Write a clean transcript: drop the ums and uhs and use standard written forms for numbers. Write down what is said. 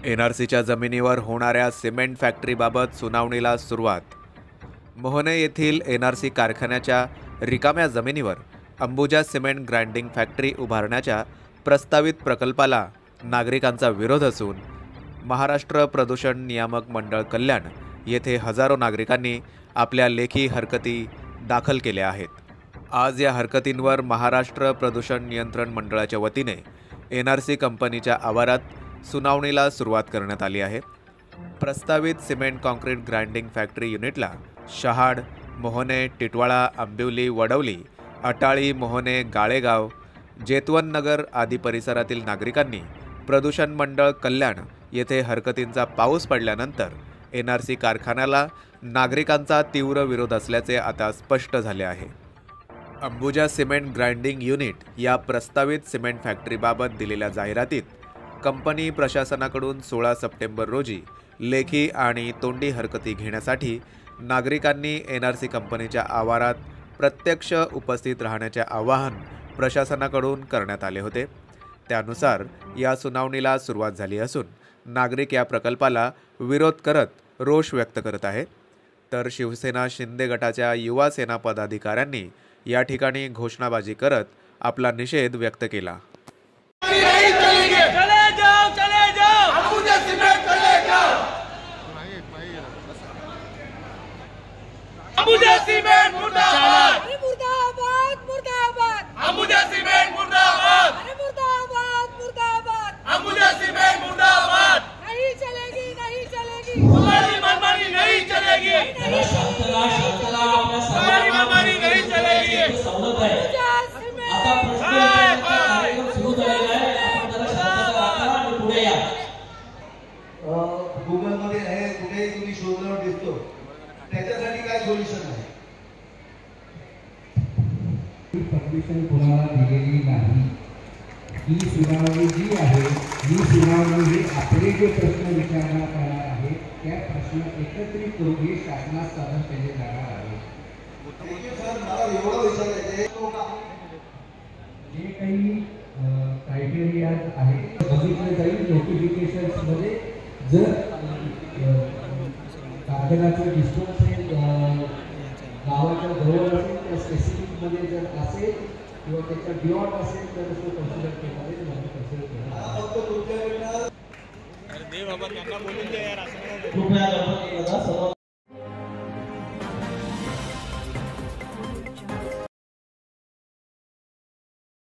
एनआरसीच्या जमिनीवर होणाऱ्या सिमेंट फॅक्टरीबाबत सुनावणीला सुरुवात। मोहने येथील एनआरसी कारखान्याच्या रिकाम्या जमिनीवर अंबुजा सिमेंट ग्राइंडिंग फॅक्टरी उभारण्याच्या प्रस्तावित प्रकल्पाला नागरिकांचा विरोध असून महाराष्ट्र प्रदूषण नियामक मंडळ कल्याण येथे हजारो नागरिकांनी आपल्या लेखी हरकती दाखल केल्या आहेत। आज या हरकतींवर महाराष्ट्र प्रदूषण नियंत्रण मंडळाच्या वतीने एनआरसी कंपनीच्या आवारात सुनावणीला सुरुवात करण्यात आली आहे। प्रस्तावित सिमेंट कॉन्क्रीट ग्राइंडिंग फॅक्टरी युनिटला शहाड, मोहने, टिटवाळा, आंबिवली, वडवली, अटाळी, मोहने, गाळेगाव, जेतवन नगर आदी परिसरातील नागरिकांनी प्रदूषण मंडळ कल्याण येथे हरकतींचा पाऊस पडल्यानंतर एनआरसी कारखान्याला नागरिकांचा तीव्र विरोध असल्याचे आता स्पष्ट झाले आहे। अंबुजा सिमेंट ग्राइंडिंग युनिट या प्रस्तावित सिमेंट फॅक्टरीबाबत दिलेल्या जाहिरातीत कंपनी प्रशासनाकडून 16 सप्टेंबर रोजी लेखी आणि तोंडी हरकती घेण्यासाठी नागरिकांनी एनआरसी कंपनीच्या आवारात प्रत्यक्ष उपस्थित राहण्याचे आवाहन प्रशासनाकडून करण्यात आले होते। त्यानुसार या सुनावणीला सुरुवात झाली असून नागरिक या प्रकल्पाला विरोध करत रोष व्यक्त करत आहेत। तर शिवसेना शिंदे गटाच्या युवा सेना पदाधिकाऱ्यांनी या ठिकाणी घोषणाबाजी करत आपला निषेध व्यक्त केला। अंबुजा सीमेंट मुर्दाबाद, मुर्दाबाद, मुर्दाबाद। अंबुजा सीमेंट मुर्दाबाद, मुर्दाबाद, मुर्दाबाद। अंबुजा सीमेंट मुर्दाबाद। नहीं चलेगी, नहीं चलेगी, हमारी मनमानी नहीं चलेगी, हमारी मनमानी नहीं चलेगी। अंबुजा सीमेंट आता कार्यक्रम सुरू झालेला आहे। आपण जरा शांतता राखा आणि पुढे या। गूगल मध्ये आहे, कुठेही तुम्ही शोधल्यावर दिसतो। त्याच्यासाठी काय सोल्युशन आहे? परमिशन कोणाला दिलेली नाही। ही सुनावणी जी आहे, ही सुनावणी ही आपले जे प्रश्न विचारण्यात येणार आहे त्या प्रश्न एकत्रित करून हे शासनास सादर केले जाणार आहे। सर, मला एवढं विचारायचं आहे, जे काही क्रायटेरिया आहेत बघितलं जाईल नोटिफिकेशन्स मध्ये। जर कारखान्याचं डिस्टन्स हे गावाच्या जवळ असेल त्या स्पेसिफिक मध्ये जर असेल किंवा त्याच्या बियॉन्ड असेल तर तो कन्सिडर केला जाईल, म्हणजे कन्सिडर केला फक्त तुमच्याकडनं अरे देव बाबा त्यांना बोलून द्या यार, असं